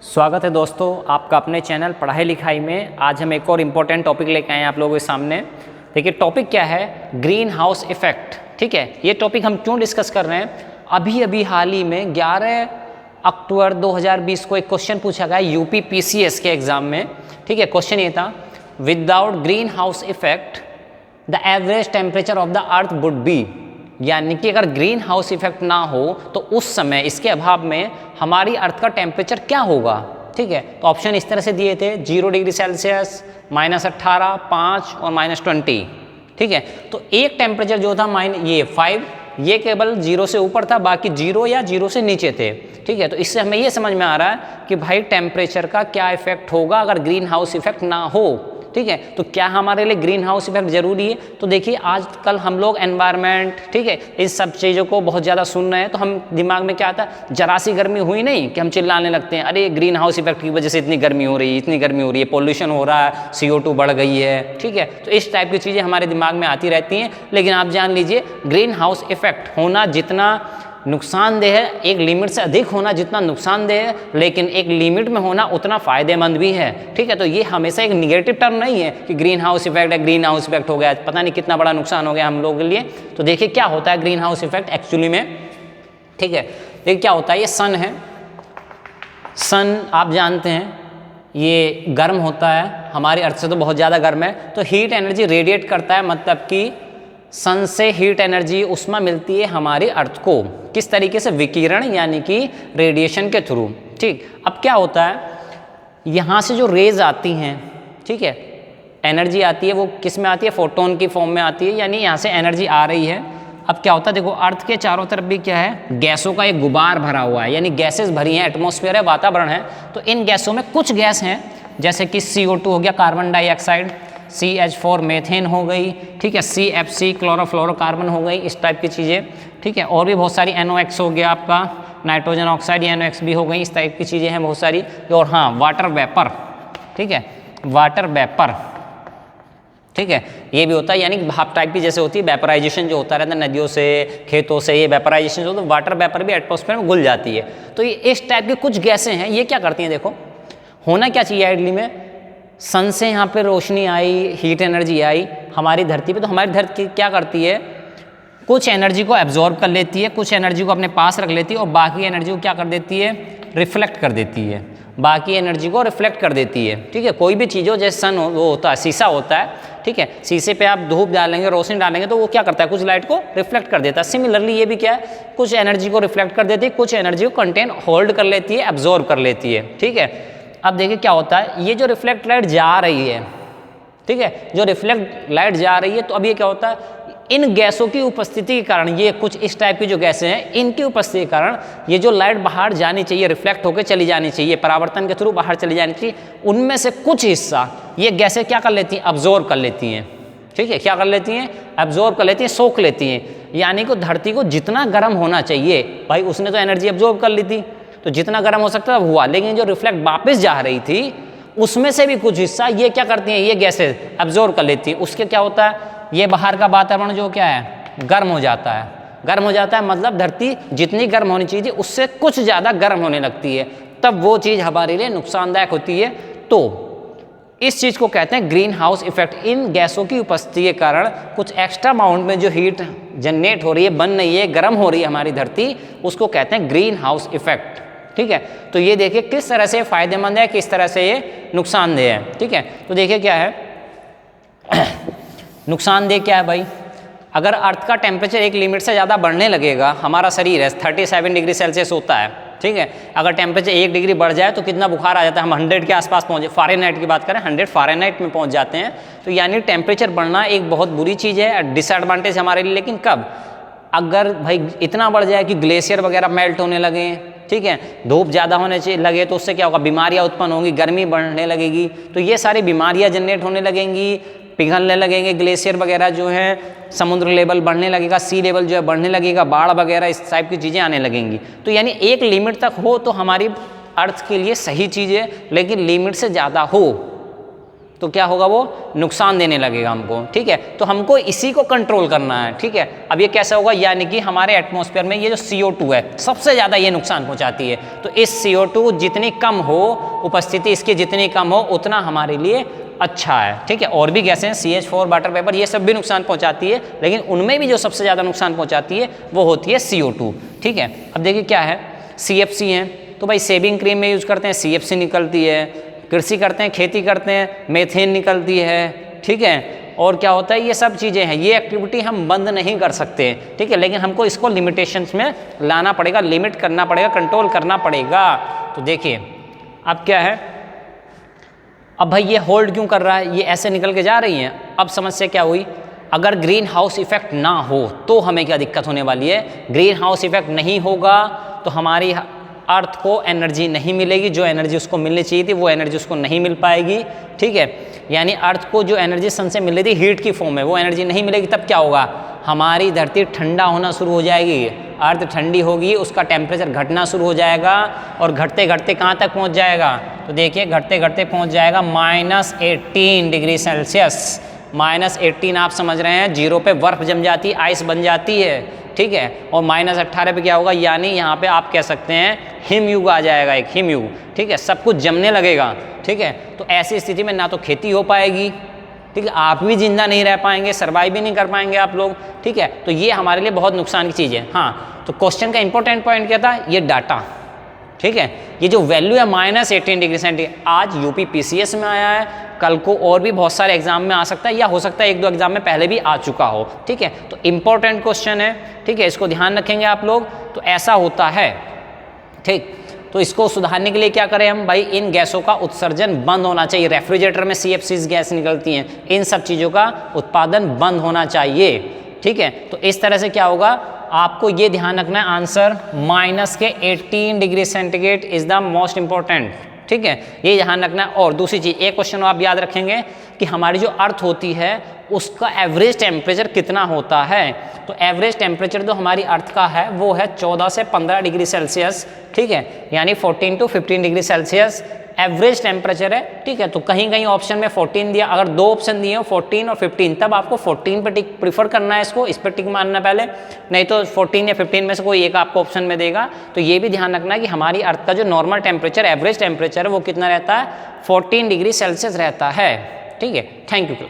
स्वागत है दोस्तों आपका अपने चैनल पढ़ाई लिखाई में। आज हम एक और इम्पोर्टेंट टॉपिक लेकर आए हैं आप लोगों के सामने। देखिए टॉपिक क्या है, ग्रीन हाउस इफेक्ट। ठीक है, ये टॉपिक हम क्यों डिस्कस कर रहे हैं, अभी हाल ही में 11 अक्टूबर 2020 को एक क्वेश्चन पूछा गया यूपी PCS के एग्जाम में। ठीक है, क्वेश्चन ये था, without green house effect the average temperature of the earth would be, यानी कि अगर ग्रीन हाउस इफेक्ट ना हो तो उस समय, इसके अभाव में हमारी अर्थ का टेम्परेचर क्या होगा। ठीक है, तो ऑप्शन इस तरह से दिए थे, 0 डिग्री सेल्सियस, -18, 5 और -20। ठीक है, तो एक टेम्परेचर जो था ये 5, ये केवल 0 से ऊपर था, बाकी 0 या 0 से नीचे थे। ठीक है, तो इससे हमें ये समझ में आ रहा है कि भाई टेम्परेचर का क्या इफेक्ट होगा अगर ग्रीन हाउस इफेक्ट ना हो। ठीक है, तो क्या हमारे लिए ग्रीन हाउस इफेक्ट जरूरी है। तो देखिए आजकल हम लोग एनवायरनमेंट, ठीक है, इन सब चीज़ों को बहुत ज़्यादा सुन रहे हैं, तो हम दिमाग में क्या आता है, जरा सी गर्मी हुई नहीं कि हम चिल्लाने लगते हैं, अरे ग्रीन हाउस इफेक्ट की वजह से इतनी गर्मी हो रही है, इतनी गर्मी हो रही है, पोल्यूशन हो रहा है, CO2 बढ़ गई है। ठीक है, तो इस टाइप की चीज़ें हमारे दिमाग में आती रहती हैं। लेकिन आप जान लीजिए ग्रीन हाउस इफेक्ट होना जितना नुकसानदेह है, एक लिमिट से अधिक होना जितना नुकसानदेह है, लेकिन एक लिमिट में होना उतना फ़ायदेमंद भी है। ठीक है, तो ये हमेशा एक निगेटिव टर्म नहीं है कि ग्रीन हाउस इफेक्ट है, ग्रीन हाउस इफेक्ट हो गया, पता नहीं कितना बड़ा नुकसान हो गया हम लोगों के लिए। तो देखिए क्या होता है ग्रीन हाउस इफेक्ट एक्चुअली में। ठीक है, देखिए क्या होता है, ये सन है, सन आप जानते हैं ये गर्म होता है, हमारी अर्थ से तो बहुत ज़्यादा गर्म है, तो हीट एनर्जी रेडिएट करता है, मतलब कि सन से हीट एनर्जी उष्मा मिलती है हमारी अर्थ को। किस तरीके से, विकिरण यानी कि रेडिएशन के थ्रू। ठीक, अब क्या होता है, यहाँ से जो रेज आती हैं, ठीक है, एनर्जी आती है, वो किस में आती है, फोटोन की फॉर्म में आती है, यानी यहाँ से एनर्जी आ रही है। अब क्या होता है, देखो अर्थ के चारों तरफ भी क्या है, गैसों का एक गुबार भरा हुआ है, यानी गैसेस भरी हैं, एटमॉस्फेयर है, वातावरण है। तो इन गैसों में कुछ गैस हैं जैसे कि CO2 हो गया, कार्बन डाइऑक्साइड, CH4 मीथेन हो गई, ठीक है, CFC क्लोरोफ्लोरोकार्बन हो गई, इस टाइप की चीज़ें। ठीक है, और भी बहुत सारी NOx हो गया आपका, नाइट्रोजन ऑक्साइड या NOx भी हो गई, इस टाइप की चीज़ें हैं बहुत सारी। और हाँ, वाटर वेपर, ठीक है, वाटर वेपर, ठीक है, ये भी होता है, यानी भाप टाइप की जैसे होती है, वेपराइजेशन जो होता रहता है नदियों से, खेतों से, ये वेपराइजेशन जो होता है, वाटर वेपर भी एटमॉस्फेयर में घुल जाती है। तो ये इस टाइप की कुछ गैसें हैं, ये क्या करती हैं, देखो होना क्या चाहिए आइडली में, सन से यहाँ पे रोशनी आई, हीट एनर्जी आई हमारी धरती पे, तो हमारी धरती क्या करती है, कुछ एनर्जी को एब्जॉर्ब कर लेती है, कुछ एनर्जी को अपने पास रख लेती है, और बाकी एनर्जी को क्या कर देती है, रिफ्लेक्ट कर देती है, बाकी एनर्जी को रिफ्लेक्ट कर देती है। ठीक है, कोई भी चीज़ हो, जैसे सन हो, वो होता है, शीशा होता है, ठीक है, शीशे पे आप धूप डालेंगे, रोशनी डालेंगे, तो वो क्या करता है, कुछ लाइट को रिफ्लेक्ट कर देता है। सिमिलरली ये भी क्या है, कुछ एनर्जी को रिफ्लेक्ट कर देती है, कुछ एनर्जी को कंटेन होल्ड कर लेती है, एब्जॉर्ब कर लेती है। ठीक है, अब देखिए क्या होता है, ये जो रिफ्लेक्ट लाइट जा रही है, ठीक है, जो रिफ्लेक्ट लाइट जा रही है, तो अब ये क्या होता है, इन गैसों की उपस्थिति के कारण, ये कुछ इस टाइप की जो गैसें हैं, इनकी उपस्थिति के कारण ये जो लाइट बाहर जानी चाहिए, रिफ्लेक्ट होकर चली जानी चाहिए, परावर्तन के थ्रू बाहर चली जानी चाहिए, उनमें से कुछ हिस्सा ये गैसें क्या कर लेती हैं, अब्जॉर्ब कर लेती हैं। ठीक है, क्या कर लेती हैं, अब्जॉर्ब कर लेती हैं, सोख लेती हैं। यानी कि धरती को जितना गर्म होना चाहिए, भाई उसने तो एनर्जी अब्जॉर्ब कर ली थी, तो जितना गर्म हो सकता था हुआ, लेकिन जो रिफ्लेक्ट वापस जा रही थी उसमें से भी कुछ हिस्सा ये क्या करती हैं, ये गैसेस अब्जॉर्ब कर लेती हैं। उसके क्या होता है, ये बाहर का वातावरण जो क्या है, गर्म हो जाता है, गर्म हो जाता है, मतलब धरती जितनी गर्म होनी चाहिए उससे कुछ ज़्यादा गर्म होने लगती है, तब वो चीज़ हमारे लिए नुकसानदायक होती है। तो इस चीज़ को कहते हैं ग्रीन हाउस इफेक्ट। इन गैसों की उपस्थिति के कारण कुछ एक्स्ट्रा अमाउंट में जो हीट जनरेट हो रही है, बन रही है, गर्म हो रही है हमारी धरती, उसको कहते हैं ग्रीन हाउस इफेक्ट। ठीक है, तो ये देखिए किस तरह से फायदेमंद है, किस तरह से ये नुकसानदेह है। ठीक है, तो देखिए क्या है नुकसानदेह क्या है भाई, अगर अर्थ का टेम्परेचर एक लिमिट से ज़्यादा बढ़ने लगेगा, हमारा शरीर है 37 डिग्री सेल्सियस होता है, ठीक है, अगर टेम्परेचर 1 डिग्री बढ़ जाए तो कितना बुखार आ जाता है, हम 100 के आसपास पहुँचे, फ़ारेनहाइट की बात करें 100 फ़ारेनहाइट में पहुँच जाते हैं। तो यानी टेम्परेचर बढ़ना एक बहुत बुरी चीज़ है, डिसएडवांटेज हमारे लिए। लेकिन कब, अगर भाई इतना बढ़ जाए कि ग्लेशियर वगैरह मेल्ट होने लगे, ठीक है, धूप ज़्यादा होने चाहिए लगे, तो उससे क्या होगा, बीमारियाँ उत्पन्न होंगी, गर्मी बढ़ने लगेगी, तो ये सारी बीमारियाँ जनरेट होने लगेंगी, पिघलने लगेंगे ग्लेशियर वगैरह जो है, समुद्र लेवल बढ़ने लगेगा, सी लेवल जो है बढ़ने लगेगा, बाढ़ वगैरह इस टाइप की चीज़ें आने लगेंगी। तो यानी एक लिमिट तक हो तो हमारी अर्थ के लिए सही चीज़ है, लेकिन लिमिट से ज़्यादा हो तो क्या होगा, वो नुकसान देने लगेगा हमको, ठीक है। तो हमको इसी को कंट्रोल करना है, ठीक है। अब ये कैसे होगा, यानी कि हमारे एटमॉस्फेयर में ये जो CO2 है सबसे ज़्यादा ये नुकसान पहुंचाती है। तो इस CO2 जितनी कम हो, उपस्थिति इसकी जितनी कम हो, उतना हमारे लिए अच्छा है, ठीक है। और भी गैसें CH4, वाटर वेपर, ये सब भी नुकसान पहुंचाती है, लेकिन उनमें भी जो सबसे ज़्यादा नुकसान पहुंचाती है वो होती है CO2, ठीक है। अब देखिए क्या है, CFC है, तो भाई शेविंग क्रीम में यूज़ करते हैं CFC निकलती है, कृषि करते हैं, खेती करते हैं, मेथेन निकलती है, ठीक है। और क्या होता है, ये सब चीज़ें हैं, ये एक्टिविटी हम बंद नहीं कर सकते, ठीक है, लेकिन हमको इसको लिमिटेशंस में लाना पड़ेगा, लिमिट करना पड़ेगा, कंट्रोल करना पड़ेगा। तो देखिए अब क्या है, अब भाई ये होल्ड क्यों कर रहा है, ये ऐसे निकल के जा रही हैं। अब समस्या क्या हुई, अगर ग्रीन हाउस इफेक्ट ना हो तो हमें क्या दिक्कत होने वाली है, ग्रीन हाउस इफेक्ट नहीं होगा तो हमारी अर्थ को एनर्जी नहीं मिलेगी, जो एनर्जी उसको मिलनी चाहिए थी वो एनर्जी उसको नहीं मिल पाएगी, ठीक है। यानी अर्थ को जो एनर्जी सन से मिल रही थी हीट की फॉर्म में, वो एनर्जी नहीं मिलेगी। तब क्या होगा, हमारी धरती ठंडा होना शुरू हो जाएगी, अर्थ ठंडी होगी, उसका टेम्परेचर घटना शुरू हो जाएगा, और घटते घटते कहाँ तक पहुँच जाएगा, तो देखिए घटते घटते पहुँच जाएगा -18 डिग्री सेल्सियस। -18 आप समझ रहे हैं, 0 पे बर्फ जम जाती है, आइस बन जाती है, ठीक है। और -18 पे क्या होगा, यानी यहाँ पे आप कह सकते हैं हिमयुग आ जाएगा, एक हिमयुग, ठीक है, सब कुछ जमने लगेगा, ठीक है। तो ऐसी स्थिति में ना तो खेती हो पाएगी, ठीक है, आप भी जिंदा नहीं रह पाएंगे, सर्वाइव भी नहीं कर पाएंगे आप लोग, ठीक है। तो ये हमारे लिए बहुत नुकसान की चीज़ है। हाँ, तो क्वेश्चन का इंपॉर्टेंट पॉइंट क्या था, ये डाटा, ठीक है। ये जो वैल्यू है -18 डिग्री सेंटीग्रेड, आज UP PCS में आया है, कल को और भी बहुत सारे एग्जाम में आ सकता है, या हो सकता है 1-2 एग्जाम में पहले भी आ चुका हो, ठीक है। तो इंपॉर्टेंट क्वेश्चन है, ठीक है, इसको ध्यान रखेंगे आप लोग। तो ऐसा होता है, ठीक। तो इसको सुधारने के लिए क्या करें हम, भाई इन गैसों का उत्सर्जन बंद होना चाहिए। रेफ्रिजरेटर में CFCs गैस निकलती हैं, इन सब चीज़ों का उत्पादन बंद होना चाहिए, ठीक है। तो इस तरह से क्या होगा, आपको ये ध्यान रखना है, answer -18 degree centigrade is the most important, ठीक है, ये ध्यान रखना है। और दूसरी चीज़, एक क्वेश्चन आप याद रखेंगे कि हमारी जो अर्थ होती है उसका एवरेज टेम्परेचर कितना होता है। तो एवरेज टेम्परेचर जो हमारी अर्थ का है वो है 14 से 15 डिग्री सेल्सियस, ठीक है, यानी 14 to 15 degree Celsius average temperature है, ठीक है। तो कहीं कहीं ऑप्शन में 14 दिया, अगर 2 ऑप्शन दिए हो 14 और 15, तब आपको 14 पे टिक प्रीफर करना है, इसको इस पर टिक मानना पहले, नहीं तो 14 या 15 में से कोई एक आपको ऑप्शन में देगा। तो ये भी ध्यान रखना है कि हमारी अर्थ का जो नॉर्मल टेम्परेचर, एवरेज टेम्परेचर है वो कितना रहता है, 14 डिग्री सेल्सियस रहता है, ठीक है। Thank you.